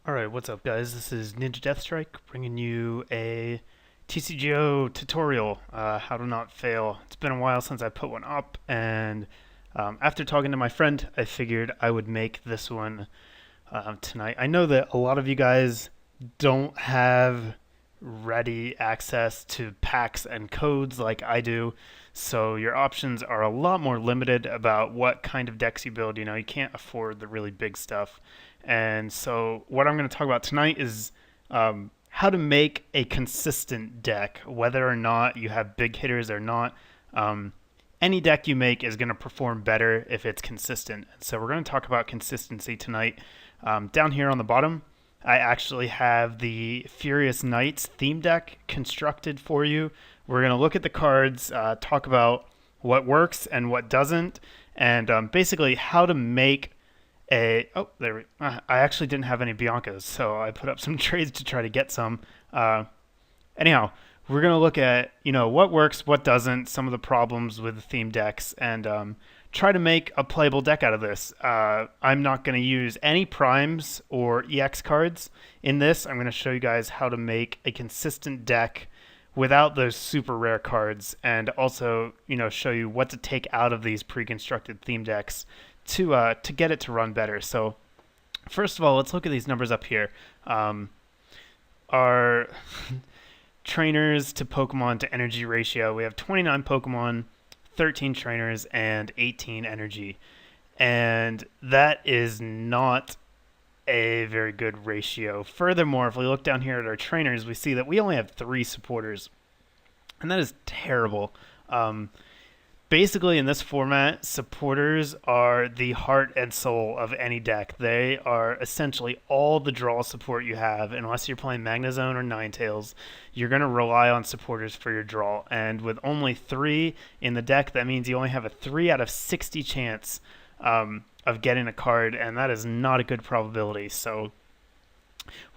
Alright, what's up guys? This is NinjaDeathStrike bringing you a TCGO tutorial, how to not fail. It's been a while since I put one up, and after talking to my friend, I figured I would make this one tonight. I know that a lot of you guys don't have ready access to packs and codes like I do, so your options are a lot more limited about what kind of decks you build. You can't afford the really big stuff. And so what I'm going to talk about tonight is how to make a consistent deck, whether or not you have big hitters or not. Any deck you make is going to perform better if it's consistent. So we're going to talk about consistency tonight. Down here on the bottom, I actually have the Furious Knights theme deck constructed for you. We're going to look at the cards, talk about what works and what doesn't, and basically how to make I actually didn't have any Biancas, so I put up some trades to try to get some. Anyhow, we're going to look at, what works, what doesn't, some of the problems with the theme decks, and try to make a playable deck out of this. I'm not going to use any primes or EX cards in this. I'm going to show you guys how to make a consistent deck without those super rare cards, and also, show you what to take out of these pre-constructed theme decks to get it to run better. So first of all, let's look at these numbers up here. Our trainers to Pokemon to energy ratio, we have 29 Pokemon, 13 trainers, and 18 energy. And that is not a very good ratio. Furthermore, if we look down here at our trainers, we see that we only have 3 supporters. And that is terrible. Basically, in this format, supporters are the heart and soul of any deck. They are essentially all the draw support you have. Unless you're playing Magnezone or Ninetales, you're going to rely on supporters for your draw. And with only 3 in the deck, that means you only have a 3 out of 60 chance of getting a card, and that is not a good probability. So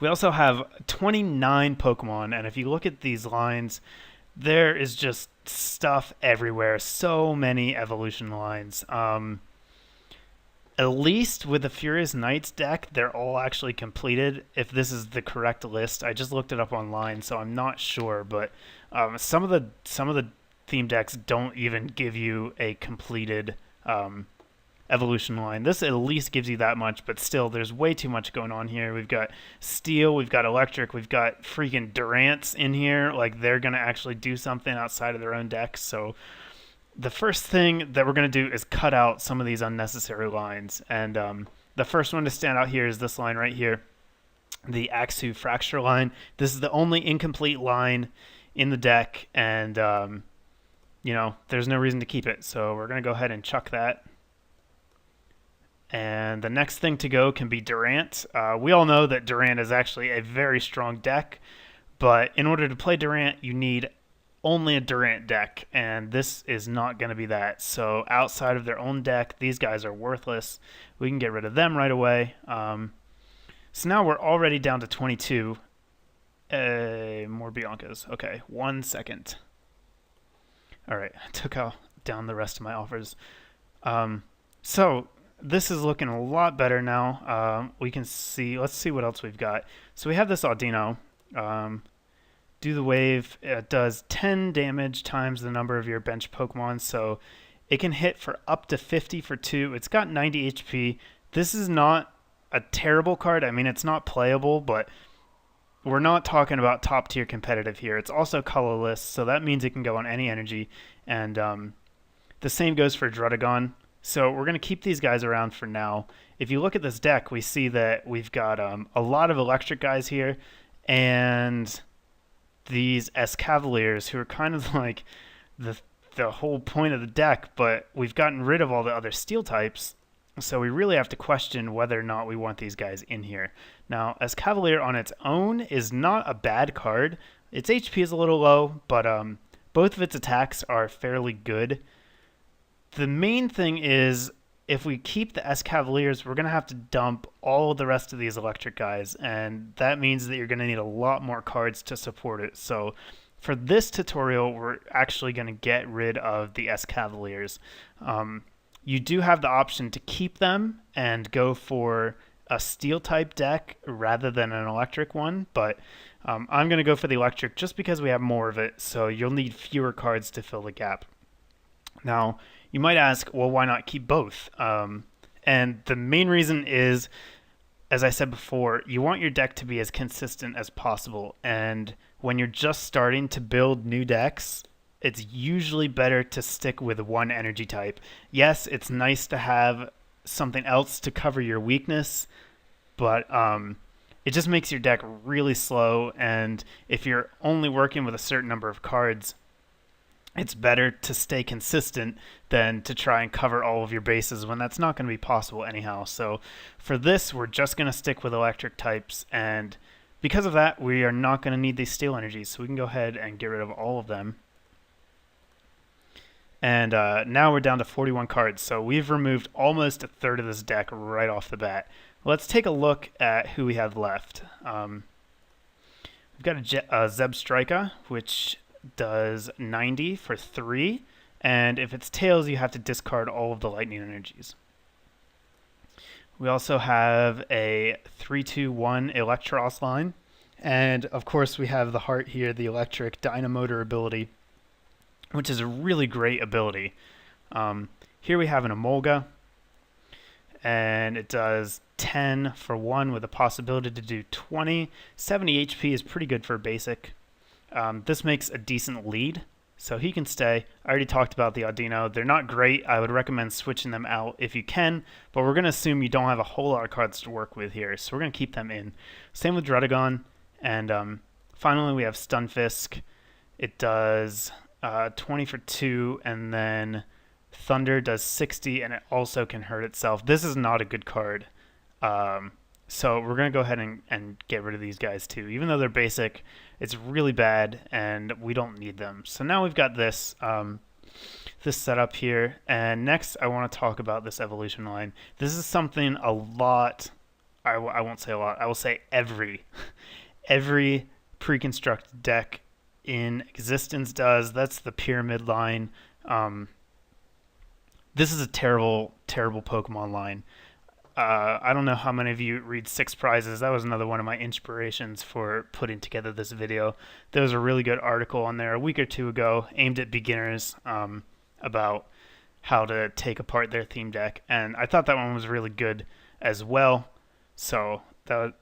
we also have 29 Pokemon, and if you look at these lines, there is just stuff everywhere. So many evolution lines. At least with the Furious Knights deck, they're all actually completed. If this is the correct list, I just looked it up online, so I'm not sure. But some of the theme decks don't even give you a completed evolution line. This at least gives you that much, but still, there's way too much going on here. We've got Steel, we've got Electric, we've got freaking Durants in here. Like, they're going to actually do something outside of their own decks. So the first thing that we're going to do is cut out some of these unnecessary lines. And the first one to stand out here is this line right here, the Axu Fracture line. This is the only incomplete line in the deck, and, there's no reason to keep it. So we're going to go ahead and chuck that. And the next thing to go can be Durant. We all know that Durant is actually a very strong deck, but in order to play Durant, you need only a Durant deck, and this is not going to be that. So outside of their own deck, these guys are worthless. We can get rid of them right away. So now we're already down to 22. More Biancas. Okay, 1 second. All right, I took out down the rest of my offers. So this is looking a lot better now. We can see, let's see what else we've got. So we have this Audino. Do the wave. It does 10 damage times the number of your bench Pokemon. So it can hit for up to 50 for 2. It's got 90 HP. This is not a terrible card. I mean, it's not playable, but we're not talking about top tier competitive here. It's also colorless, so that means it can go on any energy. And the same goes for Druddigon. So we're going to keep these guys around for now. If you look at this deck, we see that we've got a lot of electric guys here, and these Escavaliers, who are kind of like the whole point of the deck, but we've gotten rid of all the other steel types, so we really have to question whether or not we want these guys in here. Now, Escavalier on its own is not a bad card. Its HP is a little low, but both of its attacks are fairly good. The main thing is, if we keep the Escavaliers, we're going to have to dump all the rest of these electric guys, and that means that you're going to need a lot more cards to support it. So for this tutorial, we're actually going to get rid of the Escavaliers. You do have the option to keep them and go for a steel type deck rather than an electric one, but I'm going to go for the electric just because we have more of it, so you'll need fewer cards to fill the gap. Now, you might ask, well, why not keep both? And the main reason is, as I said before, you want your deck to be as consistent as possible. And when you're just starting to build new decks, it's usually better to stick with one energy type. Yes, it's nice to have something else to cover your weakness, but it just makes your deck really slow. And if you're only working with a certain number of cards, it's better to stay consistent than to try and cover all of your bases when that's not going to be possible anyhow. So for this, we're just going to stick with electric types, and because of that, we are not going to need these steel energies, so we can go ahead and get rid of all of them. And now we're down to 41 cards, so we've removed almost a third of this deck right off the bat. Let's take a look at who we have left. We've got a Zebstrika, which does 90 for 3, and if it's tails, you have to discard all of the lightning energies. We also have a 3-2-1 Electros line, and of course we have the heart here, the electric Dynamotor ability, which is a really great ability. Here we have an Emolga, and it does 10 for 1 with a possibility to do 20. 70 HP is pretty good for basic. This makes a decent lead, so he can stay. I already talked about the Audino. They're not great. I would recommend switching them out if you can, but we're going to assume you don't have a whole lot of cards to work with here, so we're going to keep them in. Same with Dredagon, and finally we have Stunfisk. It does 20 for 2, and then Thunder does 60, and it also can hurt itself. This is not a good card. So we're going to go ahead and get rid of these guys too. Even though they're basic, it's really bad, and we don't need them. So now we've got this this setup here, and next I want to talk about this evolution line. This is something a lot, I won't say a lot, I will say every pre-constructed deck in existence does. That's the pyramid line. This is a terrible, terrible Pokemon line. I don't know how many of you read Six Prizes. That was another one of my inspirations for putting together this video. There was a really good article on there a week or two ago aimed at beginners about how to take apart their theme deck, and I thought that one was really good as well. So that,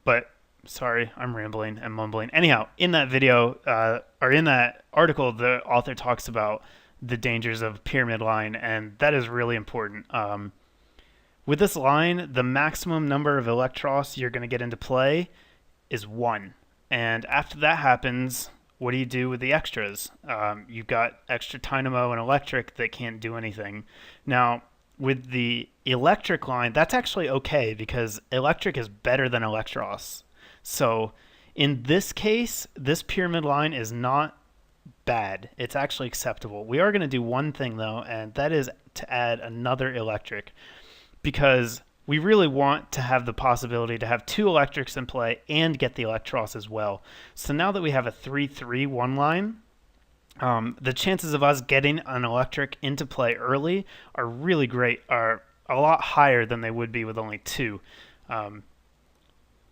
but sorry, I'm rambling and mumbling. Anyhow, in that video or in that article, the author talks about the dangers of pyramid line, and that is really important. With this line, the maximum number of Electros you're going to get into play is 1. And after that happens, what do you do with the extras? You've got extra Dynamo and Electric that can't do anything. Now, with the Electric line, that's actually okay because Electric is better than Electros. So in this case, this pyramid line is not bad. It's actually acceptable. We are going to do one thing, though, and that is to add another Electric, because we really want to have the possibility to have 2 electrics in play and get the Electros as well. So now that we have a 3-3-1 line, the chances of us getting an electric into play early are really great, are a lot higher than they would be with only 2.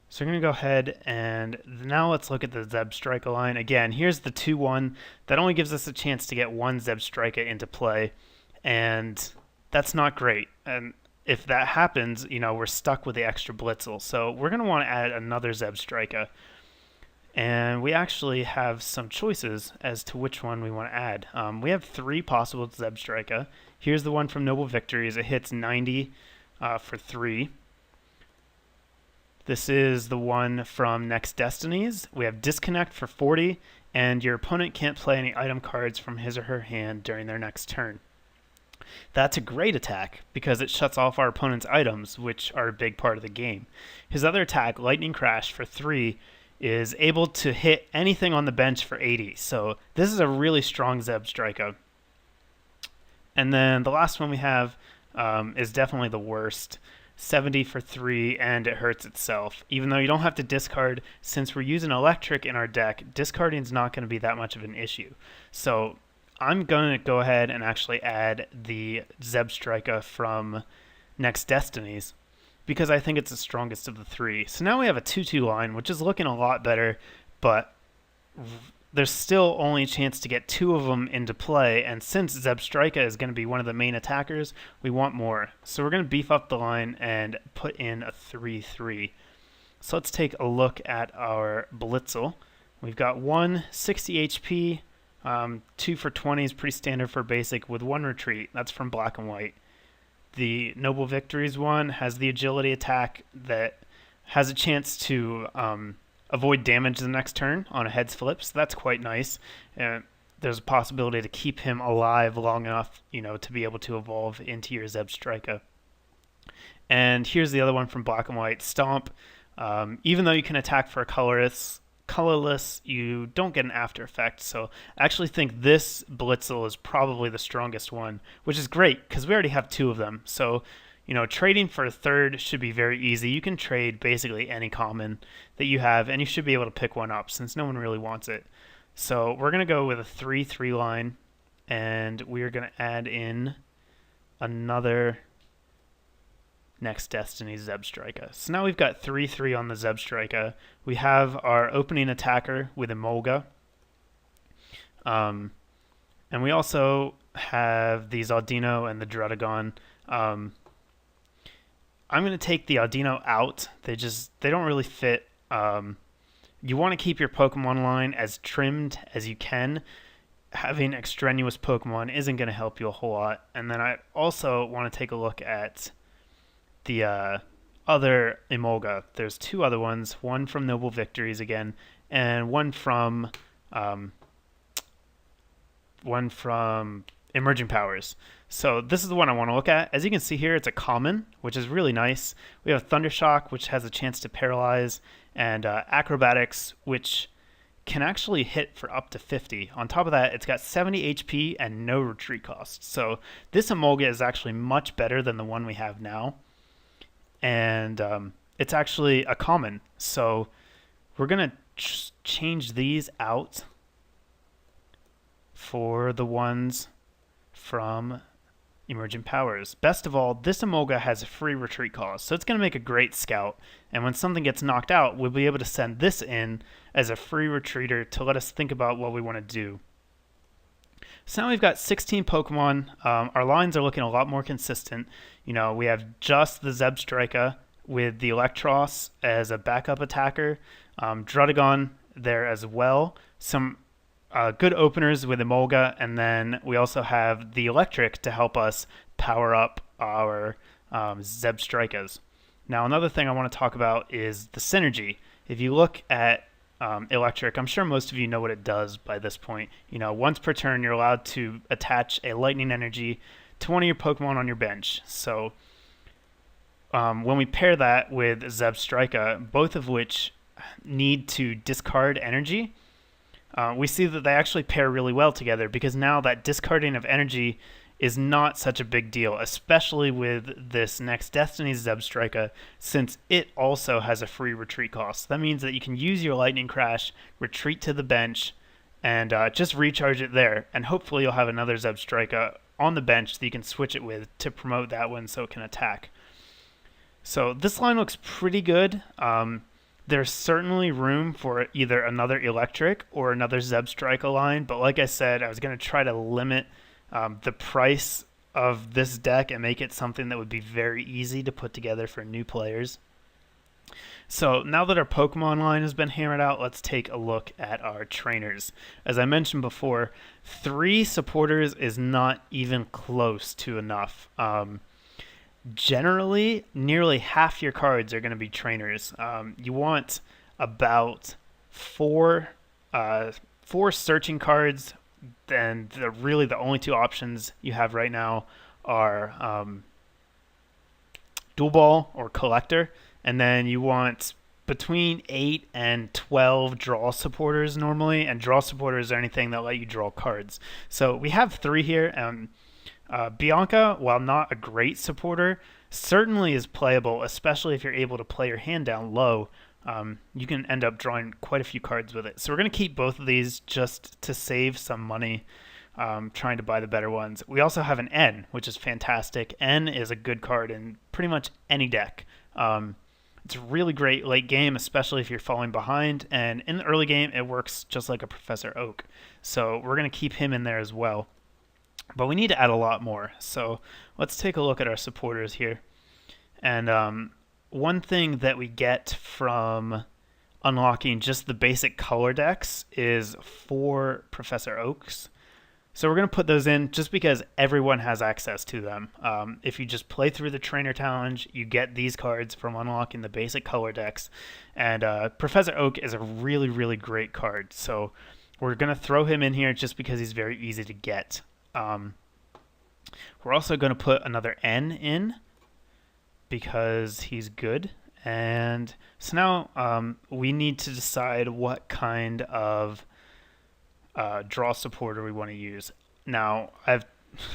So we're going to go ahead and now let's look at the Zebstrika line. Again, here's the 2-1. That only gives us a chance to get 1 Zebstrika into play, and that's not great. And if that happens, you know, we're stuck with the extra Blitzel. So we're going to want to add another Zebstrika. And we actually have some choices as to which one we want to add. We have 3 possible Zebstrika. Here's the one from Noble Victories. It hits 90 for 3. This is the one from Next Destinies. We have Disconnect for 40, and your opponent can't play any item cards from his or her hand during their next turn. That's a great attack because it shuts off our opponent's items, which are a big part of the game. His other attack, Lightning Crash for 3, is able to hit anything on the bench for 80. So this is a really strong Zebstrika. And then the last one we have is definitely the worst. 70 for 3, and it hurts itself. Even though you don't have to discard, since we're using Electric in our deck, discarding is not going to be that much of an issue. So I'm going to go ahead and actually add the Zebstrika from Next Destinies. because I think it's the strongest of the three. So now we have a 2-2 line, which is looking a lot better, but there's still only a chance to get 2 of them into play, and since NinjaDeathStrike is going to be one of the main attackers, we want more. So we're going to beef up the line and put in a 3-3. So let's take a look at our Blitzel. We've got 1 60 HP, 2 for 20 is pretty standard for basic, with 1 retreat. That's from black and white. The Noble Victories one has the agility attack that has a chance to avoid damage the next turn on a heads flip, so that's quite nice. There's a possibility to keep him alive long enough, to be able to evolve into your NinjaDeathStrike. And here's the other one from black and white, Stomp. Even though you can attack for a colorless, you don't get an after effect. So I actually think this Blitzel is probably the strongest one, which is great because we already have 2 of them. So trading for a third should be very easy. You can trade basically any common that you have, and you should be able to pick one up since no one really wants it. So we're going to go with a 3-3 line, and we're going to add in another Next Destiny's NinjaDeathStrike. So now we've got 3-3 on the NinjaDeathStrike. We have our opening attacker with Emolga. And we also have the Zaldino and the Drudagon. I'm going to take the Audino out. They don't really fit. You want to keep your Pokemon line as trimmed as you can. Having extraneous Pokemon isn't going to help you a whole lot. And then I also want to take a look at the other Emolga. There's 2 other ones, one from Noble Victories again, and one from Emerging Powers. So this is the one I want to look at. As you can see here, it's a common, which is really nice. We have Thundershock, which has a chance to paralyze, and Acrobatics, which can actually hit for up to 50. On top of that, it's got 70 HP and no retreat cost. So this Emolga is actually much better than the one we have now. And it's actually a common. So we're going to change these out for the ones from Emerging Powers. Best of all, this Emolga has a free retreat cost, so it's going to make a great scout. And when something gets knocked out, we'll be able to send this in as a free retreater to let us think about what we want to do. So now we've got 16 Pokemon. Our lines are looking a lot more consistent. We have just the NinjaDeathStrike with the Electros as a backup attacker. Drudagon there as well. Some good openers with Emolga, and then we also have the Electric to help us power up our NinjaDeathStrike. Now, another thing I want to talk about is the synergy. If you look at Electric, I'm sure most of you know what it does by this point. Once per turn, you're allowed to attach a lightning energy to one of your Pokemon on your bench. So when we pair that with NinjaDeathStrike, both of which need to discard energy, we see that they actually pair really well together, because now that discarding of energy is not such a big deal, especially with this Next Destiny's NinjaDeathStrike, since it also has a free retreat cost. That means that you can use your Lightning Crash, retreat to the bench, and just recharge it there, and hopefully you'll have another NinjaDeathStrike on the bench that you can switch it with to promote that one so it can attack. So this line looks pretty good. There's certainly room for either another Electric or another NinjaDeathStrike line, but like I said, I was going to try to limit the price of this deck and make it something that would be very easy to put together for new players. So now that our Pokemon line has been hammered out, let's take a look at our trainers. As I mentioned before, 3 supporters is not even close to enough. Generally, nearly half your cards are going to be trainers. You want about 4 searching cards, and really the only 2 options you have right now are Dual Ball or Collector, and then you want between 8 and 12 draw supporters normally, and draw supporters are anything that let you draw cards. So we have 3 here. Bianca, while not a great supporter, certainly is playable, especially if you're able to play your hand down low. You can end up drawing quite a few cards with it. So we're going to keep both of these just to save some money trying to buy the better ones. We also have an N, which is fantastic. N is a good card in pretty much any deck. It's a really great late game, especially if you're falling behind. And in the early game, it works just like a Professor Oak. So we're going to keep him in there as well. But we need to add a lot more. So let's take a look at our supporters here. And one thing that we get from unlocking just the basic color decks is 4 Professor Oaks. So we're going to put those in just because everyone has access to them. If you just play through the trainer challenge, you get these cards from unlocking the basic color decks. And Professor Oak is a really, really great card. So we're going to throw him in here just because he's very easy to get. We're also going to put another N in because he's good. And so now we need to decide what kind of draw supporter we want to use. Now, I've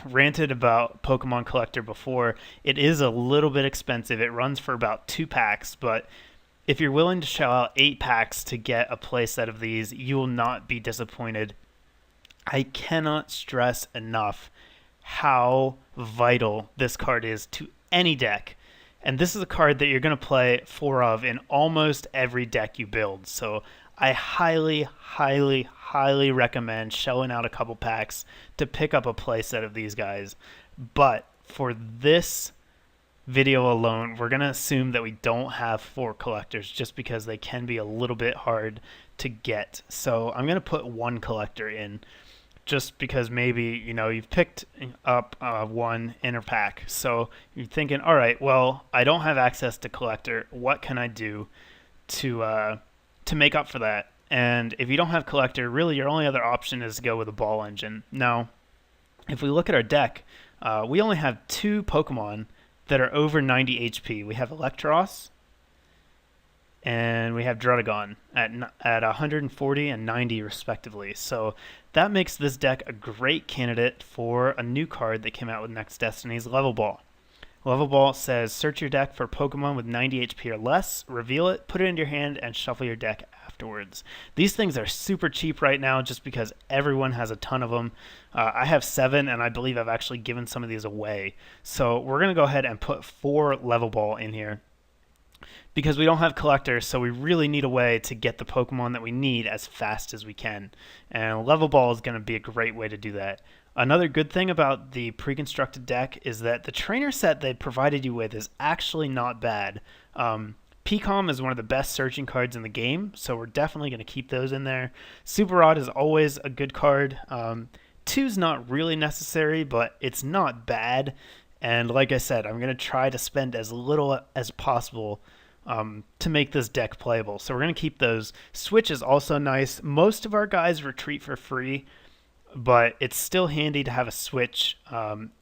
ranted about Pokemon Collector before. It is a little bit expensive. It runs for about 2 packs, but if you're willing to shell out 8 packs to get a playset of these, you will not be disappointed. I cannot stress enough how vital this card is to any deck. And this is a card that you're going to play 4 of in almost every deck you build. So I highly, highly, highly recommend shelling out a couple packs to pick up a playset of these guys. But for this video alone, we're going to assume that we don't have 4 collectors just because they can be a little bit hard to get. So I'm going to put 1 collector in just because maybe, you've picked up 1 inner pack. So you're thinking, all right, well, I don't have access to collector. What can I do to make up for that? And if you don't have collector, really your only other option is to go with a ball engine. Now, if we look at our deck, we only have 2 Pokemon that are over 90 HP. We have Electros and we have Druddigon at 140 and 90 respectively. So that makes this deck a great candidate for a new card that came out with Next Destiny's Level Ball. Level Ball says, search your deck for Pokemon with 90 HP or less, reveal it, put it into your hand, and shuffle your deck afterwards. These things are super cheap right now just because everyone has a ton of them. I have 7, and I believe I've actually given some of these away. So we're going to go ahead and put 4 Level Ball in here because we don't have collectors, so we really need a way to get the Pokemon that we need as fast as we can. And Level Ball is going to be a great way to do that. Another good thing about the pre-constructed deck is that the trainer set they provided you with is actually not bad. PCOM is one of the best searching cards in the game, so we're definitely going to keep those in there. Super Rod is always a good card. 2's not really necessary, but it's not bad. And like I said, I'm going to try to spend as little as possible to make this deck playable. So we're going to keep those. Switch is also nice. Most of our guys retreat for free, but it's still handy to have a switch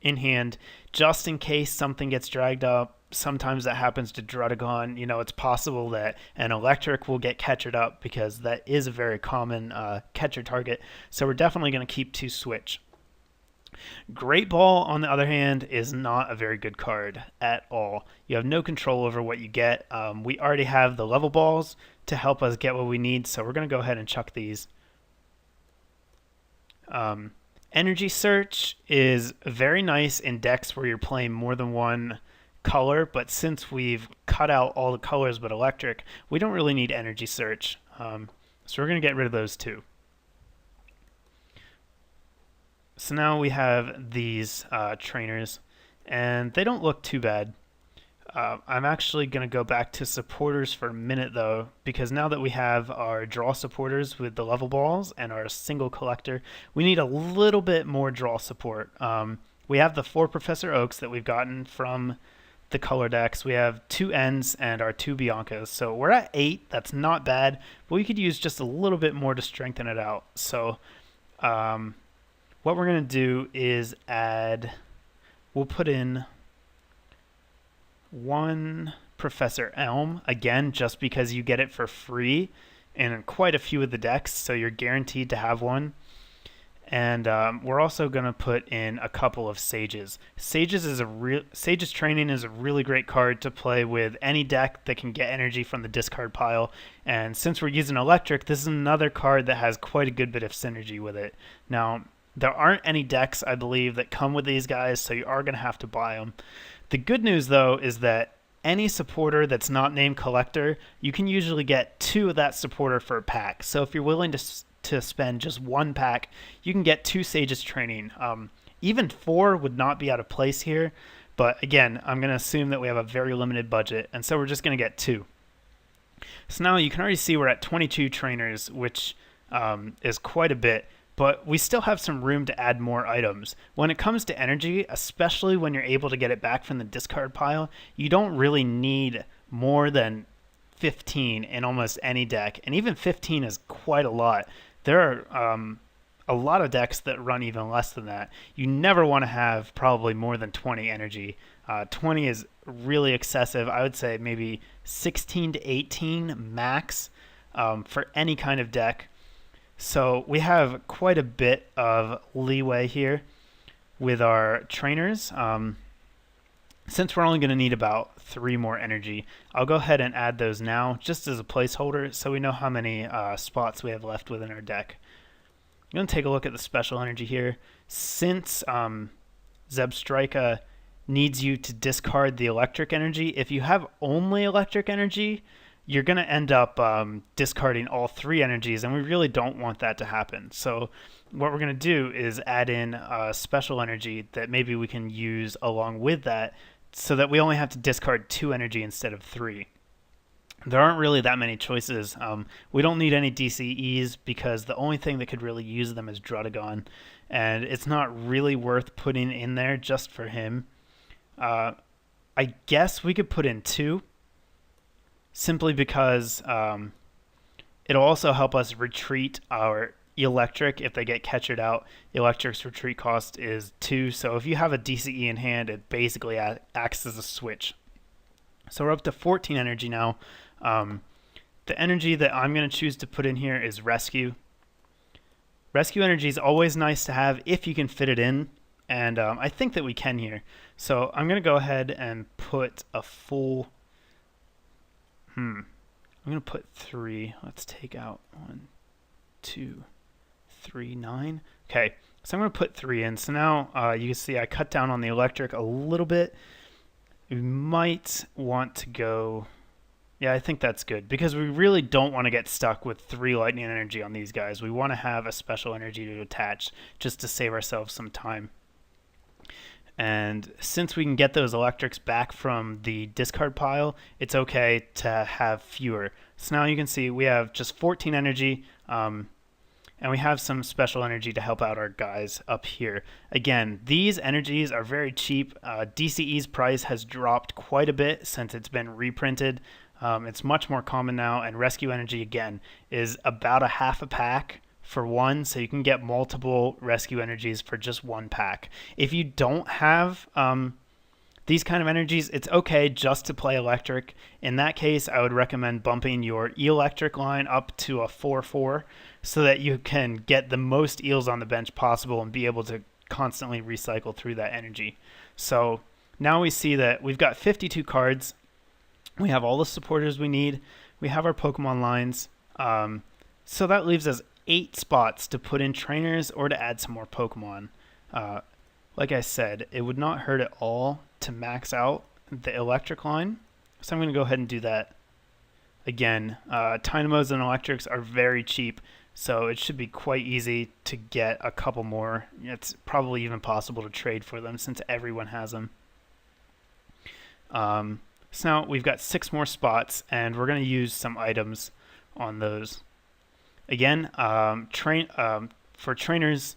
in hand just in case something gets dragged up. Sometimes that happens to Druddigon. It's possible that an electric will get catchered up because that is a very common catcher target. So we're definitely going to keep 2 switch. Great Ball, on the other hand, is not a very good card at all. You have no control over what you get. We already have the level balls to help us get what we need, so we're going to go ahead and chuck these. Energy Search is very nice in decks where you're playing more than 1 color, but since we've cut out all the colors but electric, we don't really need Energy Search. So we're going to get rid of those 2. So now we have these trainers, and they don't look too bad. I'm actually going to go back to supporters for a minute, though, because now that we have our draw supporters with the level balls and our single collector, we need a little bit more draw support. We have the 4 Professor Oaks that we've gotten from the color decks. We have 2 Ns and our 2 Biancas. So we're at 8. That's not bad, but we could use just a little bit more to strengthen it out. So what we're going to do is we'll put in 1 Professor Elm, again, just because you get it for free in quite a few of the decks, so you're guaranteed to have one. And we're also going to put in a couple of Sages. Sages Training is a really great card to play with any deck that can get energy from the discard pile. And since we're using Electric, this is another card that has quite a good bit of synergy with it. Now, there aren't any decks, I believe, that come with these guys, so you are going to have to buy them. The good news, though, is that any supporter that's not named Collector, you can usually get 2 of that supporter for a pack. So if you're willing to spend just 1 pack, you can get 2 Sage's Training. Even 4 would not be out of place here, but again, I'm going to assume that we have a very limited budget, and so we're just going to get 2. So now you can already see we're at 22 trainers, which is quite a bit, but we still have some room to add more items. When it comes to energy, especially when you're able to get it back from the discard pile, you don't really need more than 15 in almost any deck, and even 15 is quite a lot. There are a lot of decks that run even less than that. You never want to have probably more than 20 energy. 20 is really excessive. I would say maybe 16 to 18 max for any kind of deck. So we have quite a bit of leeway here with our trainers. Since we're only going to need about 3 more energy, I'll go ahead and add those now just as a placeholder so we know how many spots we have left within our deck. I'm going to take a look at the special energy here. Since NinjaDeathStrike needs you to discard the electric energy, if you have only electric energy, you're going to end up discarding all 3 energies, and we really don't want that to happen. So what we're going to do is add in a special energy that maybe we can use along with that so that we only have to discard 2 energy instead of 3. There aren't really that many choices. We don't need any DCEs because the only thing that could really use them is Drudagon, and it's not really worth putting in there just for him. I guess we could put in 2, simply because it'll also help us retreat our electric if they get catchered out. Electric's retreat cost is 2, so if you have a DCE in hand, it basically acts as a switch. So we're up to 14 energy now. The energy that I'm going to choose to put in here is Rescue. Rescue energy is always nice to have if you can fit it in, and I think that we can here. So I'm going to go ahead and put a full... I'm going to put 3. Let's take out 1, 2, 3, 9. Okay, so I'm going to put 3 in. So now you can see I cut down on the electric a little bit. We might want to go... Yeah, I think that's good because we really don't want to get stuck with 3 lightning energy on these guys. We want to have a special energy to attach just to save ourselves some time. And since we can get those electrics back from the discard pile, it's okay to have fewer. So now you can see we have just 14 energy, and we have some special energy to help out our guys up here. Again, these energies are very cheap. DCE's price has dropped quite a bit since it's been reprinted. It's much more common now, and rescue energy, again, is about a half a pack for 1, so you can get multiple rescue energies for just 1 pack. If you don't have these kind of energies, it's okay just to play electric. In that case, I would recommend bumping your electric line up to a 4/4 so that you can get the most eels on the bench possible and be able to constantly recycle through that energy. So now we see that we've got 52 cards. We have all the supporters we need. We have our Pokemon lines. So that leaves us 8 spots to put in trainers or to add some more Pokemon. Like I said, it would not hurt at all to max out the electric line. So I'm going to go ahead and do that. Again, Dynamos and electrics are very cheap, so it should be quite easy to get a couple more. It's probably even possible to trade for them since everyone has them. So now we've got 6 more spots, and we're going to use some items on those. Again, for trainers,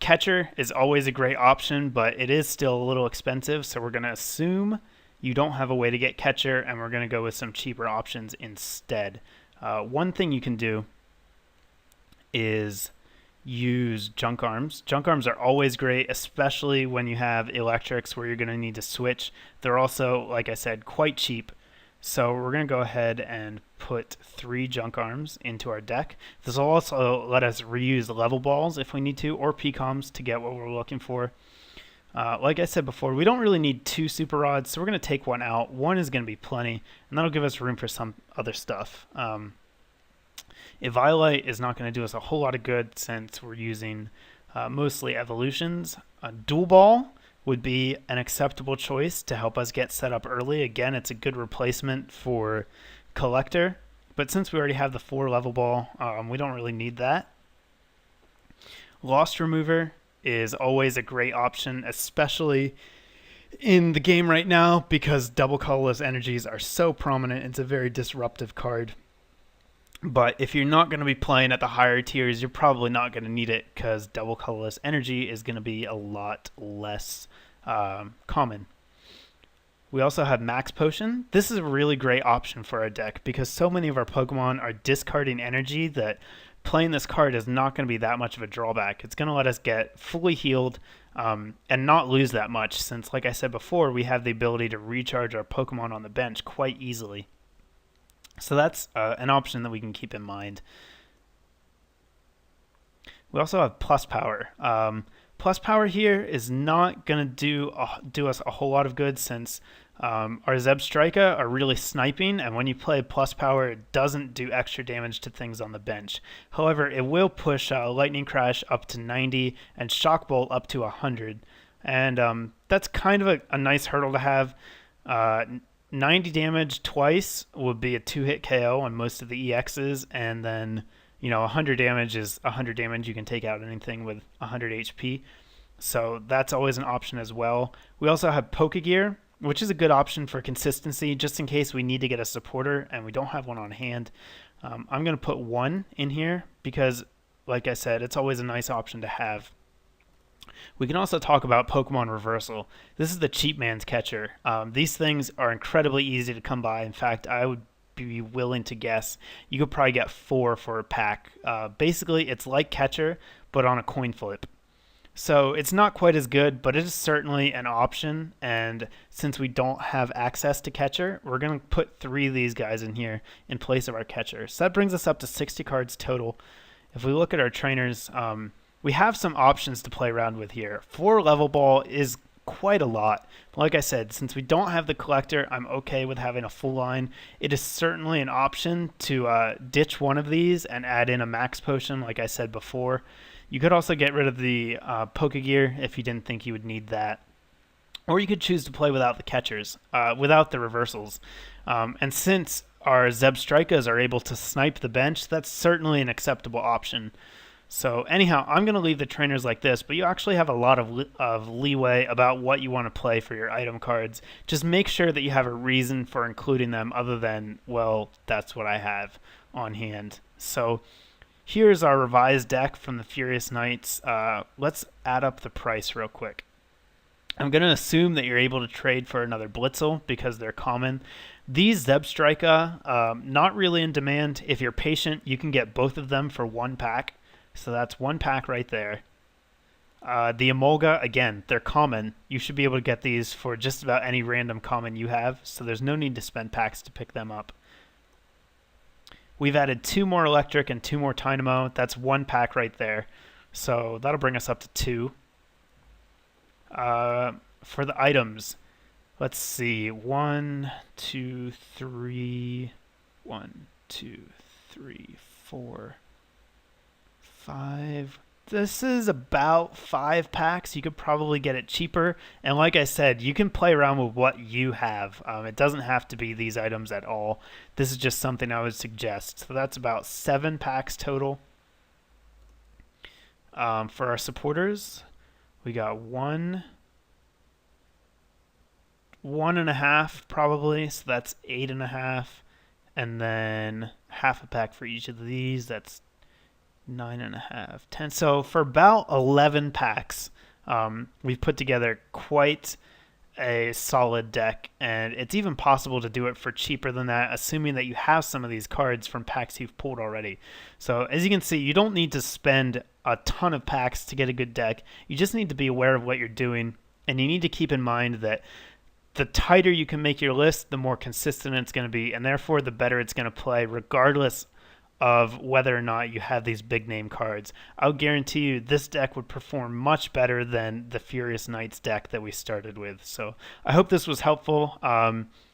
catcher is always a great option, but it is still a little expensive, so we're going to assume you don't have a way to get catcher, and we're going to go with some cheaper options instead. One thing you can do is use junk arms. Junk arms are always great, especially when you have electrics where you're going to need to switch. They're also, like I said, quite cheap. So we're going to go ahead and put 3 junk arms into our deck. This will also let us reuse level balls if we need to, or PCOMs to get what we're looking for. Like I said before, we don't really need 2 super rods, so we're going to take 1 out. 1 is going to be plenty, and that'll give us room for some other stuff. Eviolite is not going to do us a whole lot of good since we're using mostly evolutions. Dual Ball would be an acceptable choice to help us get set up early. Again, it's a good replacement for Collector, but since we already have the 4 level ball, we don't really need that. Lost Remover is always a great option, especially in the game right now, because double colorless energies are so prominent. It's a very disruptive card. But if you're not going to be playing at the higher tiers, you're probably not going to need it, because double colorless energy is going to be a lot less common. We also have Max Potion. This is a really great option for our deck, because so many of our Pokemon are discarding energy that playing this card is not going to be that much of a drawback. It's going to let us get fully healed and not lose that much, since, like I said before, we have the ability to recharge our Pokemon on the bench quite easily. So that's an option that we can keep in mind. We also have Plus Power. Plus Power here is not going to do us a whole lot of good, since our Zebstrika are really sniping, and when you play Plus Power, it doesn't do extra damage to things on the bench. However, it will push Lightning Crash up to 90 and Shock Bolt up to 100. And that's kind of a nice hurdle to have. 90 damage twice would be a 2-hit KO on most of the EXs, and then 100 damage is 100 damage. You can take out anything with 100 HP, so that's always an option as well. We also have Pokegear, which is a good option for consistency, just in case we need to get a supporter and we don't have one on hand. I'm going to put 1 in here because, like I said, it's always a nice option to have. We can also talk about Pokemon Reversal. This is the cheap man's catcher. These things are incredibly easy to come by. In fact, I would be willing to guess you could probably get 4 for a pack. Basically, it's like catcher, but on a coin flip. So it's not quite as good, but it is certainly an option. And since we don't have access to catcher, we're going to put 3 of these guys in here in place of our catcher. So that brings us up to 60 cards total. If we look at our trainers, we have some options to play around with here. 4 level ball is quite a lot. Like I said, since we don't have the collector, I'm okay with having a full line. It is certainly an option to ditch one of these and add in a max potion, like I said before. You could also get rid of the Pokegear if you didn't think you would need that. Or you could choose to play without the catchers, without the reversals. And since our Zebstrikas are able to snipe the bench, that's certainly an acceptable option. So anyhow, I'm going to leave the trainers like this, but you actually have a lot of leeway about what you want to play for your item cards. Just make sure that you have a reason for including them other than, well, that's what I have on hand. So here's our revised deck from the Furious Knights. Let's add up the price real quick. I'm going to assume that you're able to trade for another Blitzel because they're common. These Zebstrika, not really in demand. If you're patient, you can get both of them for 1 pack. So that's 1 pack right there. The Emolga, again, they're common. You should be able to get these for just about any random common you have, so there's no need to spend packs to pick them up. We've added 2 more Electric and 2 more Dynamo. That's 1 pack right there. So that'll bring us up to 2. For the items, let's see. 1, 2, 3. 1, 2, 3, 4. 5. This is about 5 packs. You could probably get it cheaper. And like I said, you can play around with what you have. It doesn't have to be these items at all. This is just something I would suggest. So that's about 7 packs total. For our supporters, we got 1.5 probably. So that's 8.5. And then half a pack for each of these. That's 9.5, 10. So for about 11 packs, we've put together quite a solid deck, and it's even possible to do it for cheaper than that, assuming that you have some of these cards from packs you've pulled already. So as you can see, you don't need to spend a ton of packs to get a good deck. You just need to be aware of what you're doing, and you need to keep in mind that the tighter you can make your list, the more consistent it's going to be, and therefore the better it's going to play, regardless of whether or not you have these big name cards. I'll guarantee you this deck would perform much better than the Furious Knights deck that we started with. So I hope this was helpful.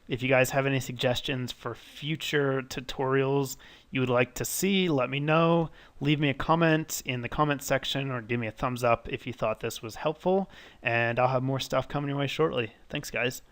If you guys have any suggestions for future tutorials you would like to see, let me know. Leave me a comment in the comment section or give me a thumbs up if you thought this was helpful, and I'll have more stuff coming your way shortly. Thanks, guys.